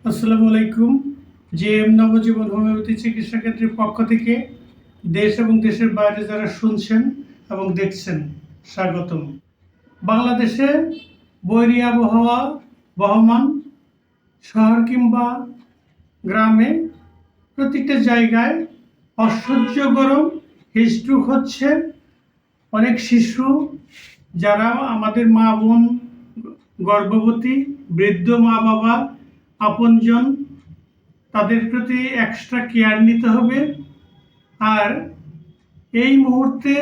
আসসালামু আলাইকুম। জেএম নবজীবন হোমিওপ্যাথি চিকিৎসা কেন্দ্রের পক্ষ থেকে দেশ এবং দেশের বাইরে যারা শুনছেন এবং দেখছেন, স্বাগতম। বাংলাদেশে বৈরী আবহাওয়া বহমান, শহর কিংবা গ্রামে প্রতিটা জায়গায় অসহ্য গরম, হিটস্ট্রোক হচ্ছে। অনেক শিশু যারা আমাদের মা বোন, গর্ভবতী, বৃদ্ধ মা বাবা, আপনজন, তাদের প্রতি এক্সট্রা কেয়ার নিতে হবে। আর এই মুহূর্তে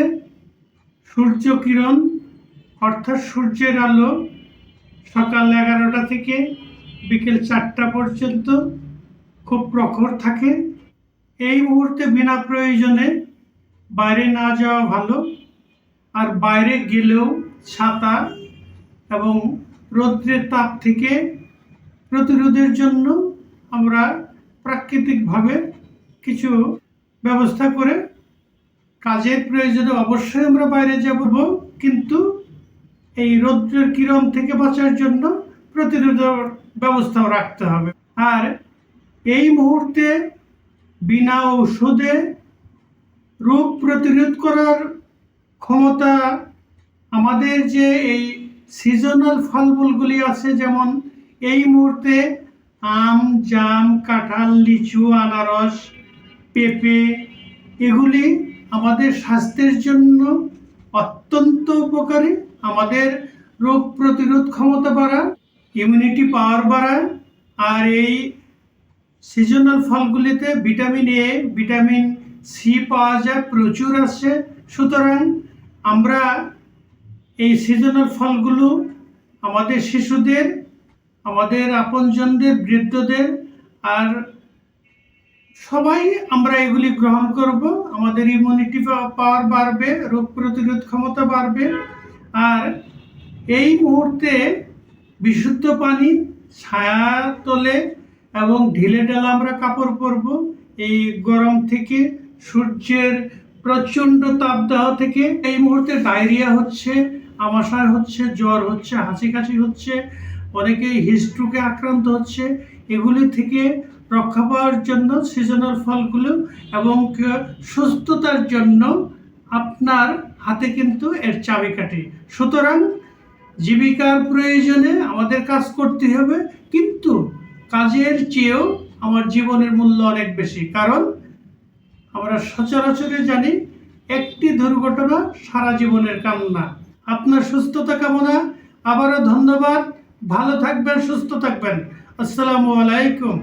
সূর্য কিরণ অর্থাৎ সূর্যের আলো সকাল 11টা থেকে বিকেল 4টা পর্যন্ত খুব প্রখর থাকে। এই মুহূর্তে বিনা প্রয়োজনে বাইরে না যাওয়া ভালো। আর বাইরে গেলেও ছাতা এবং রৌদ্রের তাপ থেকে প্রতিরোধের জন্য আমরা প্রাকৃতিকভাবে কিছু ব্যবস্থা করে কাজের প্রয়োজনে অবশ্যই আমরা বাইরে যাব, কিন্তু এই রৌদ্রের কিরণ থেকে বাঁচার জন্য প্রতিরোধের ব্যবস্থাও রাখতে হবে। আর এই মুহূর্তে বিনা ঔষধে রোগ প্রতিরোধ করার ক্ষমতা আমাদের যে এই সিজনাল ফলমূলগুলি আছে, যেমন এই মুহূর্তে আম, জাম, কাঁঠাল, লিচু, আনারস, পেঁপে, এগুলি আমাদের স্বাস্থ্যের জন্য অত্যন্ত উপকারী। আমাদের রোগ প্রতিরোধ ক্ষমতা বাড়ায়, ইমিউনিটি পাওয়ার বাড়ায়। আর এই সিজনাল ফলগুলিতে ভিটামিন এ, ভিটামিন সি পাওয়া যায়, প্রচুর আছে। সুতরাং আমরা এই সিজনাল ফলগুলো আমাদের শিশুদের, আমাদের আপনজনদের, বৃদ্ধদের আর সবাই আমরা এগুলি গ্রহণ করব। আমাদের ইমিউনিটি পাওয়ার বাড়বে, রোগ প্রতিরোধ ক্ষমতা বাড়বে। আর এই মুহূর্তে বিশুদ্ধ পানি, ছায়া তলে এবং ঢিলে ঢালা আমরা কাপড় পরব। এই গরম থেকে, সূর্যের প্রচণ্ড তাপদাহ থেকে এই মুহূর্তে ডায়রিয়া হচ্ছে, আমাশয় হচ্ছে, জ্বর হচ্ছে, হাঁচি কাশি হচ্ছে, অনেকেই হিটস্ট্রোকে আক্রান্ত হচ্ছে। এগুলি থেকে রক্ষা পাওয়ার জন্য সিজনাল ফলগুলো এবং সুস্থতার জন্য আপনার হাতে কিন্তু এর চাবিকাঠি। সুতরাং জীবিকার প্রয়োজনে আমাদের কাজ করতে হবে, কিন্তু কাজের চেয়েও আমার জীবনের মূল্য অনেক বেশি। কারণ আমরা সচরাচরে জানি একটি দুর্ঘটনা সারা জীবনের কান্না। আপনার সুস্থতা কামনা। আবারও ধন্যবাদ। ভালো থাকবেন, সুস্থ থাকবেন। আসসালামু আলাইকুম।